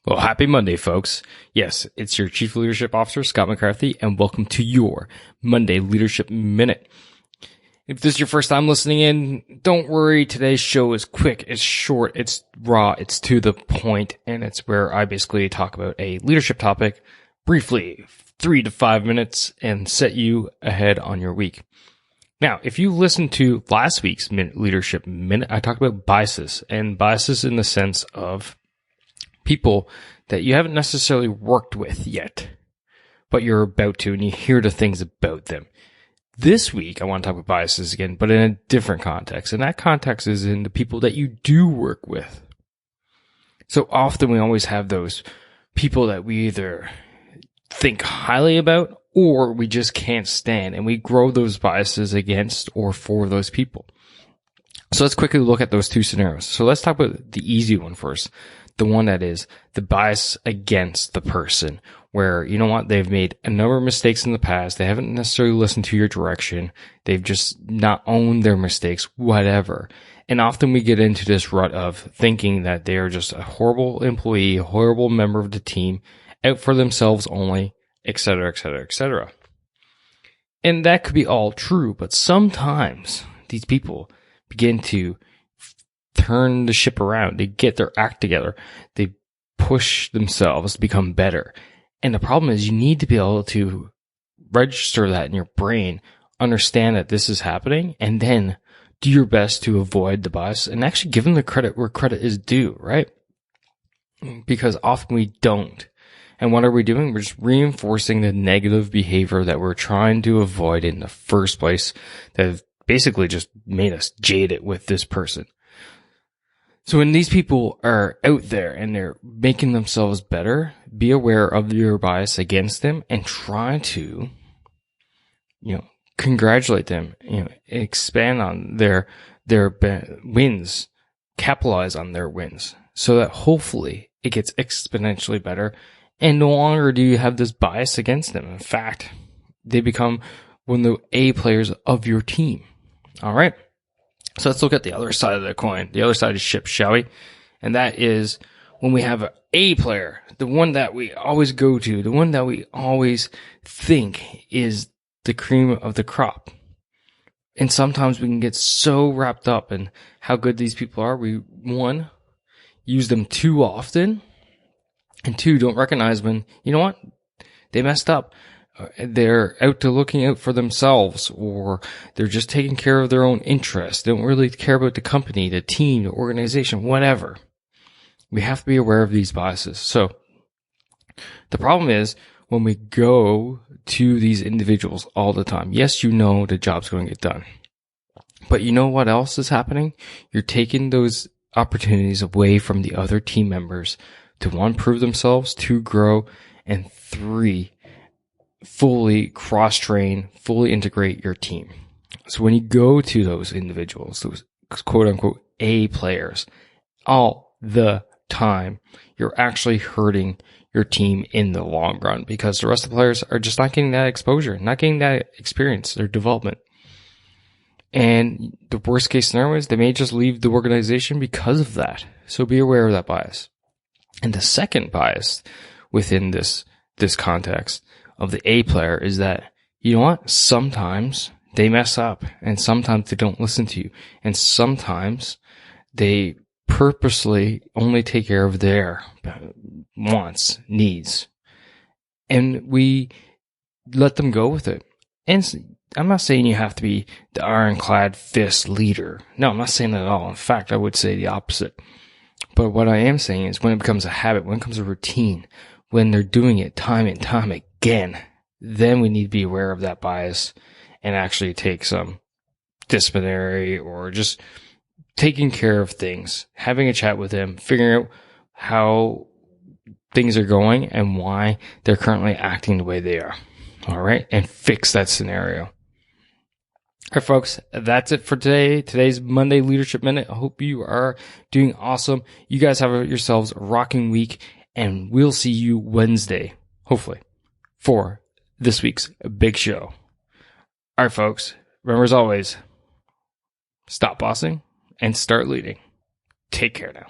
Well, happy Monday, folks. Yes, it's your Chief Leadership Officer, Scott McCarthy, and welcome to your Monday Leadership Minute. If this is your first time listening in, don't worry. Today's show is quick, it's short, it's raw, it's to the point, and it's where I basically talk about a leadership topic briefly, 3 to 5 minutes, and set you ahead on your week. Now, if you listened to last week's Leadership Minute, I talked about biases, and biases in the sense of people that you haven't necessarily worked with yet, but you're about to, and you hear the things about them. This week, I want to talk about biases again, but in a different context, and that context is in the people that you do work with. So often we always have those people that we either think highly about or we just can't stand, and we grow those biases against or for those people. So let's quickly look at those two scenarios. So let's talk about the easy one first. The one that is the bias against the person, where, you know what, they've made a number of mistakes in the past. They haven't necessarily listened to your direction. They've just not owned their mistakes, whatever. And often we get into this rut of thinking that they are just a horrible employee, a horrible member of the team, out for themselves only, etc., etc., etc. And that could be all true, but sometimes these people begin to turn the ship around. They get their act together. They push themselves to become better. And the problem is you need to be able to register that in your brain, understand that this is happening, and then do your best to avoid the bias and actually give them the credit where credit is due, right? Because often we don't. And what are we doing? We're just reinforcing the negative behavior that we're trying to avoid in the first place, that have basically just made us jaded with this person. So when these people are out there and they're making themselves better, be aware of your bias against them and try to, congratulate them, expand on their wins, capitalize on their wins, so that hopefully it gets exponentially better and no longer do you have this bias against them. In fact, they become one of the A players of your team. All right. So let's look at the other side of the coin, the other side of the ship, shall we? And that is when we have an A player, the one that we always go to, the one that we always think is the cream of the crop. And sometimes we can get so wrapped up in how good these people are. We, one, use them too often, and two, don't recognize when, you know what, they messed up. They're looking out for themselves, or they're just taking care of their own interests. They don't really care about the company, the team, the organization, whatever. We have to be aware of these biases. So the problem is when we go to these individuals all the time, yes, you know the job's going to get done. But you know what else is happening? You're taking those opportunities away from the other team members to, one, prove themselves, two, grow, and three, fully cross-train, fully integrate your team. So when you go to those individuals, those quote-unquote A players, all the time, you're actually hurting your team in the long run, because the rest of the players are just not getting that exposure, not getting that experience, their development. And the worst case scenario is they may just leave the organization because of that. So be aware of that bias. And the second bias within this context of the A player is that, you know what, sometimes they mess up, and sometimes they don't listen to you, and sometimes they purposely only take care of their wants, needs, and we let them go with it. And I'm not saying you have to be the ironclad fist leader. No, I'm not saying that at all. In fact, I would say the opposite. But what I am saying is when it becomes a habit, when it becomes a routine, when they're doing it time and time again, then we need to be aware of that bias and actually take some disciplinary or just taking care of things, having a chat with them, figuring out how things are going and why they're currently acting the way they are. All right. And fix that scenario. All right, folks, that's it for today. Today's Monday Leadership Minute. I hope you are doing awesome. You guys have yourselves a rocking week, and we'll see you Wednesday, hopefully, for this week's big show. All right, folks, remember as always, stop bossing and start leading. Take care now.